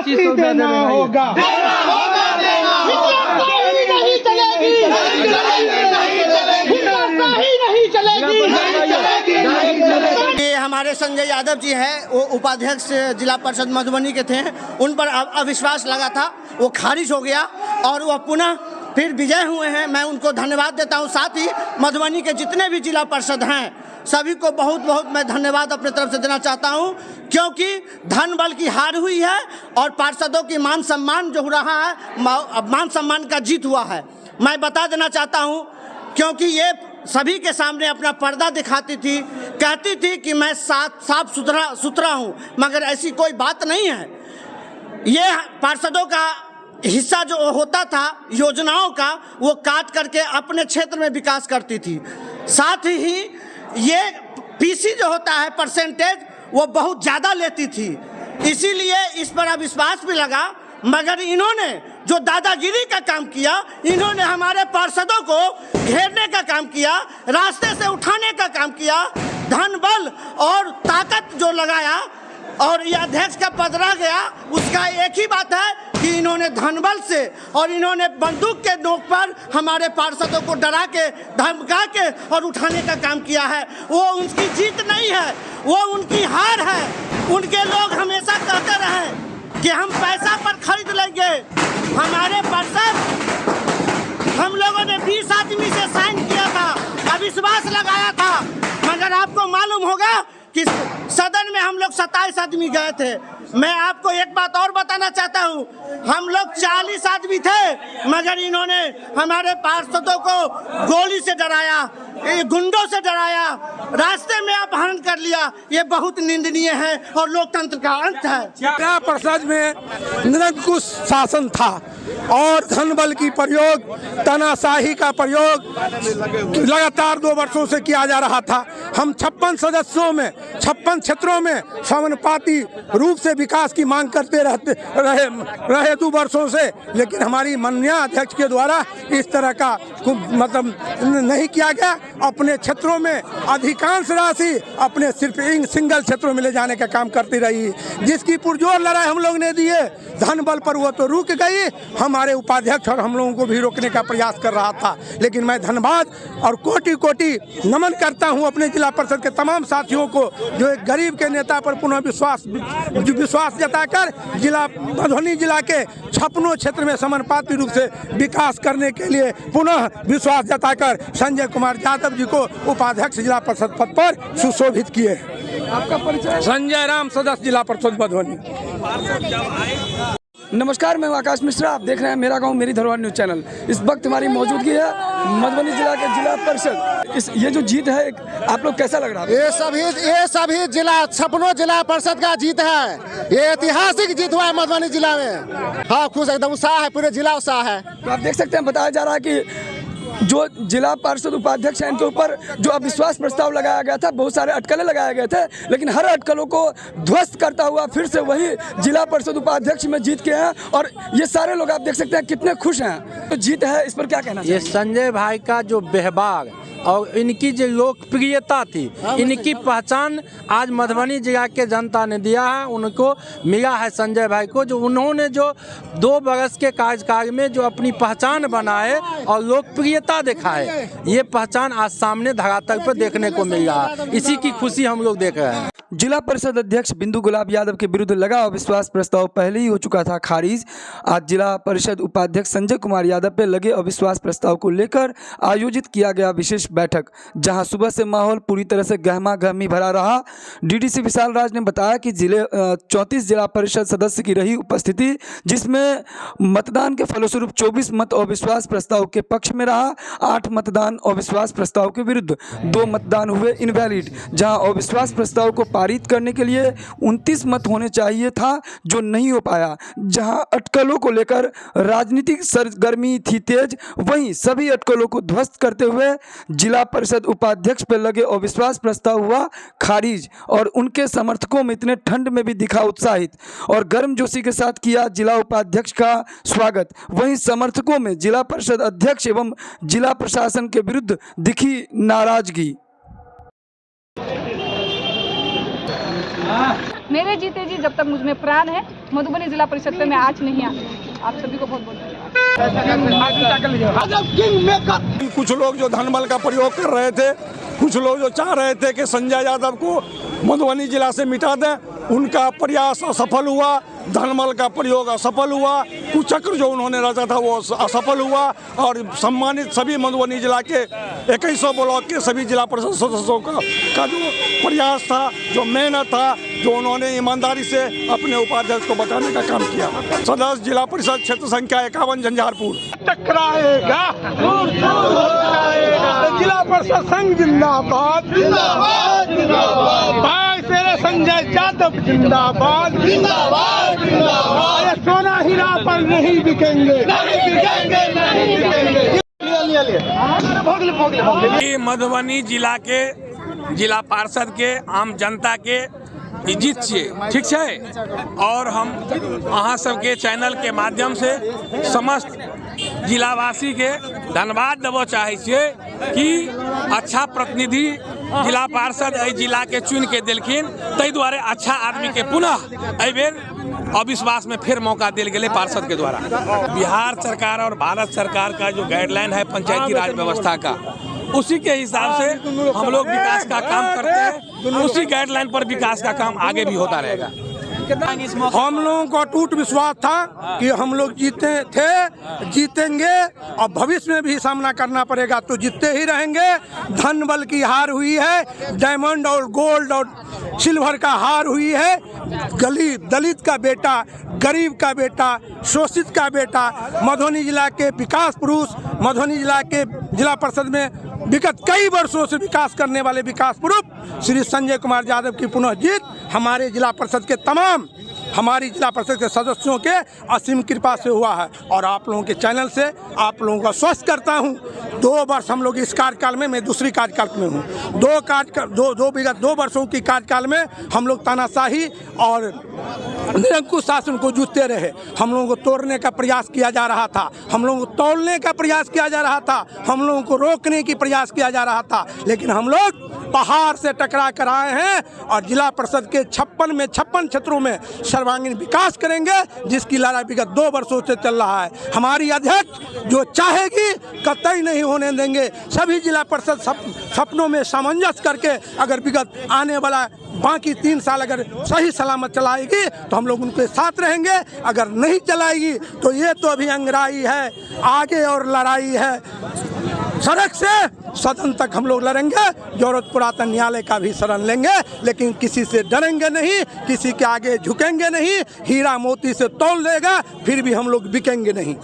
2500 देना होगा। ये हमारे संजय यादव जी हैं, वो उपाध्यक्ष जिला परिषद मधुबनी के थे। उन पर अविश्वास लगा था, वो खारिज हो गया और वह पुनः फिर विजय हुए हैं। मैं उनको धन्यवाद देता हूं। साथ ही मधुबनी के जितने भी जिला परिषद हैं सभी को बहुत बहुत मैं धन्यवाद अपने तरफ से देना चाहता हूं, क्योंकि धन बल की हार हुई है और पार्षदों की मान सम्मान जो हो रहा है, मान सम्मान का जीत हुआ है। मैं बता देना चाहता हूं, क्योंकि ये सभी के सामने अपना पर्दा दिखाती थी, कहती थी कि मैं साफ सुथरा हूं, मगर ऐसी कोई बात नहीं है। ये पार्षदों का हिस्सा जो होता था योजनाओं का, वो काट करके अपने क्षेत्र में विकास करती थी। साथ ही ये पीसी जो होता है परसेंटेज, वो बहुत ज़्यादा लेती थी, इसीलिए इस पर अविश्वास भी लगा। मगर इन्होंने जो दादागिरी का काम किया, इन्होंने हमारे पार्षदों को घेरने का काम किया, रास्ते से उठाने का काम किया, धन बल और ताकत जो लगाया और ये अध्यक्ष का पद रह गया। उसका एक ही बात है कि इन्होंने धनबल से और इन्होंने बंदूक के नोक पर हमारे पार्षदों को डरा के, धमका के और उठाने का काम किया है। वो उनकी जीत नहीं है, वो उनकी हार है। उनके लोग हमेशा कहते रहे कि हम पैसा पर खरीद लेंगे। हमारे पार्षद, हम लोगों ने 20 आदमी से साइन किया था, अविश्वास लगाया था, मगर आपको मालूम होगा कि सदन में हम लोग 27 आदमी गए थे। मैं आपको एक बात और बताना चाहता हूँ, हम लोग 40 आदमी थे, मगर इन्होंने हमारे पार्षदों को गोली से डराया, गुंडों से डराया, रास्ते में अपहरण कर लिया। ये बहुत निंदनीय है और लोकतंत्र का अंत है। जिला परिषद में निरंकुश शासन था और धन बल की प्रयोग, तानाशाही का प्रयोग लगातार 2 वर्षों से किया जा रहा था। हम 56 सदस्यों में 56 क्षेत्रों में समानुपाती रूप से विकास की मांग करते रहे 2 वर्षों से, लेकिन हमारी माननीय अध्यक्ष के द्वारा इस तरह का मतलब नहीं किया गया। अपने क्षेत्रों में अधिकांश राशि अपने सिर्फ सिंगल क्षेत्रों में ले जाने का काम करती रही, जिसकी पुरजोर लड़ाई हम लोग ने दिए। धन बल पर वो तो रुक गई, हमारे उपाध्यक्ष और हम लोगों को भी रोकने का प्रयास कर रहा था। लेकिन मैं धन्यवाद और कोटि कोटि नमन करता हूं अपने जिला परिषद के तमाम साथियों को, जो एक गरीब के नेता पर पुनः विश्वास जताकर जिला मधुबनी जिला के 56 क्षेत्र में समानुपाती रूप से विकास करने के लिए पुनः विश्वास जताकर संजय कुमार यादव जी को उपाध्यक्ष जिला परिषद पद पर सुशोभित किए। आपका परिचय? संजय राम, सदस्य जिला परिषद मधुबनी। नमस्कार, मैं आकाश मिश्रा, आप देख रहे हैं मेरा गांव मेरी धरोहर न्यूज चैनल। इस वक्त हमारी मौजूदगी है मधुबनी जिला के जिला परिषद। ये जो जीत है, आप लोग कैसा लग रहा है? ये सभी जिला 56 जिला परिषद का जीत है। ये ऐतिहासिक जीत हुआ है मधुबनी जिला में। हाँ, खुश एकदम उत्साह है, पूरे जिला उत्साह है। तो आप देख सकते हैं, बताया जा रहा है कि जो जिला परिषद उपाध्यक्ष हैं, इनके ऊपर जो अविश्वास प्रस्ताव लगाया गया था, बहुत सारे अटकलें लगाए गए थे, लेकिन हर अटकलों को ध्वस्त करता हुआ फिर से वही जिला परिषद उपाध्यक्ष में जीत के हैं। और ये सारे लोग आप देख सकते हैं कितने खुश हैं। तो जीत है, इस पर क्या कहना चाहिए? ये संजय भाई का जो व्यवहार और इनकी जो लोकप्रियता थी, इनकी पहचान आज मधुबनी जिला के जनता ने दिया है। उनको मिला है संजय भाई को, जो उन्होंने जो 2 वर्ष के कार्यकाल में जो अपनी पहचान बनाए और लोकप्रियता दिखाए, ये पहचान आज सामने धरातल पर देखने को मिल रहा है। इसी की खुशी हम लोग देख रहे हैं। जिला परिषद अध्यक्ष बिंदु गुलाब यादव के विरुद्ध लगा अविश्वास प्रस्ताव पहले ही हो चुका था खारिज। आज जिला परिषद उपाध्यक्ष संजय कुमार यादव पे लगे अविश्वास प्रस्ताव को लेकर आयोजित किया गया विशेष बैठक, जहां सुबह से माहौल पूरी तरह से गहमा गहमी भरा रहा। डीडीसी विशाल राज ने बताया कि 34 जिला परिषद सदस्य की रही उपस्थिति, जिसमें मतदान के फलस्वरूप 24 मत अविश्वास प्रस्ताव के पक्ष में रहा, 8 मतदान अविश्वास प्रस्ताव के विरुद्ध, 2 मतदान हुए इनवैलिड। जहां अविश्वास प्रस्ताव को पारित करने के लिए 29 मत होने चाहिए था, जो नहीं हो पाया। जहां अटकलों को लेकर राजनीतिक सरगर्मी थी तेज, वहीं सभी अटकलों को ध्वस्त करते हुए जिला परिषद उपाध्यक्ष पर लगे अविश्वास प्रस्ताव हुआ खारिज। और उनके समर्थकों में इतने ठंड में भी दिखा उत्साहित और गर्मजोशी के साथ किया जिला उपाध्यक्ष का स्वागत। वहीं समर्थकों में जिला परिषद अध्यक्ष एवं जिला प्रशासन के विरुद्ध दिखी नाराजगी। मेरे जीते जी जब तक मुझ में प्राण है, मधुबनी जिला परिषद पे मैं आज नहीं आती। आप सभी को बहुत बहुत धन्यवाद। कुछ लोग जो धनबल का प्रयोग कर रहे थे, कुछ लोग जो चाह रहे थे कि संजय यादव को मधुबनी जिला से मिटा दें, उनका प्रयास असफल हुआ। धनबल का प्रयोग असफल हुआ, कुचक्र जो उन्होंने रचा था वो असफल हुआ और सम्मानित सभी मधुबनी जिला के 2100 ब्लॉक के सभी जिला परिषद सदस्यों का जो प्रयास था, जो मेहनत था, जो उन्होंने ईमानदारी से अपने उपाध्यक्ष को बचाने का काम किया। सदस्य जिला परिषद क्षेत्र संख्या 51 झंझारपुर टकराएगा, जिला परिषद संघ जिंदाबाद, भाई तेरे संजय यादव जिंदाबाद, सोना हीरा पर नहीं बिकेंगे, ये मधुबनी जिला के जिला पार्षद के आम जनता के इज्जत छियै, ठीक है। और हम अहाँ सबके चैनल के माध्यम से समस्त जिलावासी के धन्यवाद देबो चाहे छियै कि अच्छा प्रतिनिधि जिला पार्षद एहि जिला के चुन के देलखिन, ताहि दुआरे अच्छा आदमी के पुनः एहि बेर अविश्वास में फिर मौका दिल गए पार्षद के द्वारा। बिहार सरकार और भारत सरकार का जो गाइडलाइन है पंचायती राज व्यवस्था का, उसी के हिसाब से हम लोग विकास का काम करते हैं, उसी गाइडलाइन पर विकास का काम आगे भी होता रहेगा। हम लोगों को अटूट विश्वास था कि हम लोग जीते थे, जीतेंगे और भविष्य में भी सामना करना पड़ेगा, तो जीतते ही रहेंगे। धन बल की हार हुई है, डायमंड और गोल्ड और सिल्वर का हार हुई है। दलित का बेटा, गरीब का बेटा, शोषित का बेटा, मधुबनी जिला के विकास पुरुष, मधुबनी जिला के जिला परिषद में विगत कई वर्षों से विकास करने वाले विकास पुरुष श्री संजय कुमार यादव की पुनः जीत हमारे जिला परिषद के तमाम हमारी जिला परिषद के सदस्यों के असीम कृपा से हुआ है। और आप लोगों के चैनल से आप लोगों का स्वस्थ करता हूं। 2 वर्ष हम लोग इस कार्यकाल में, मैं दूसरी कार्यकाल में हूं, विगत 2 वर्षों की कार्यकाल में हम लोग तानाशाही और निरंकुश शासन को जूझते रहे। हम लोगों को तोड़ने का प्रयास किया जा रहा था, हम लोगों को तोड़ने का प्रयास किया जा रहा था, हम लोगों को रोकने की प्रयास किया जा रहा था, लेकिन हम लोग पहाड़ से टकरा कर आए हैं और जिला परिषद के 56 क्षेत्रों में सर्वांगीण विकास करेंगे, जिसकी लड़ाई विगत 2 वर्षों से चल रहा है। हमारी अध्यक्ष जो चाहेगी कतई नहीं होने देंगे। सभी जिला परिषद सपनों में सामंजस्य करके अगर विगत आने वाला बाकी 3 साल अगर सही सलामत चलाएगी तो हम लोग उनके साथ रहेंगे, अगर नहीं चलाएगी तो ये तो अभी अंगड़ाई है, आगे और लड़ाई है। सड़क से सदन तक हम लोग लड़ेंगे, जरूरत पुरातन न्यायालय का भी शरण लेंगे, लेकिन किसी से डरेंगे नहीं, किसी के आगे झुकेंगे नहीं। हीरा मोती से तोल देगा फिर भी हम लोग बिकेंगे नहीं।